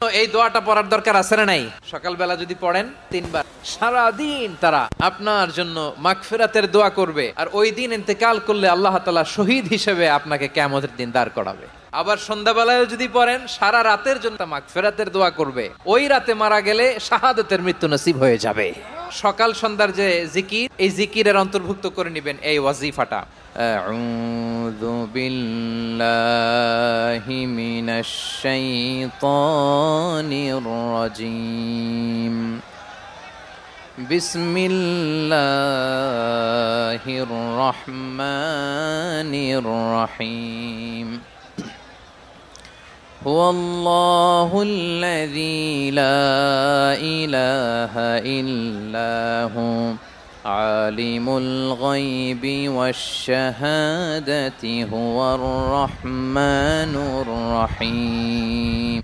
এই দোয়াটা পড়ার দরকার আছে না নাই? সকালবেলা যদি পড়েন 3 বার, সারাদিন তারা আপনার জন্য মাগফিরাতের দোয়া করবে। আর ওই দিন ইন্তেকাল করলে আল্লাহ তাআলা শহীদ হিসেবে আপনাকে কিয়ামতের দিন দাঁড় করাবে। আবার সন্ধ্যাবেলায় যদি পড়েন, সারা রাতের জন্য মাগফিরাতের দোয়া করবে। ওই রাতে মারা গেলে শাহাদাতের মৃত্যু নসিব হয়ে যাবে। সকাল সন্ধ্যার যে জিকির, এই জিকিরের অন্তর্ভুক্ত করে নেবেন এই ওয়াজিফাটা। আউযু বিল্লাহি মিনাশ শাইতানির রাজীম। বিসমিল্লাহির রহমানির রহিম। হুয়াল্লাহু আল্লাযী লা ইলাহা ইল্লা হু আলিমুল গায়বি ওয়াশ শাহাদাতি হুয়ার রহমানুর রহিম।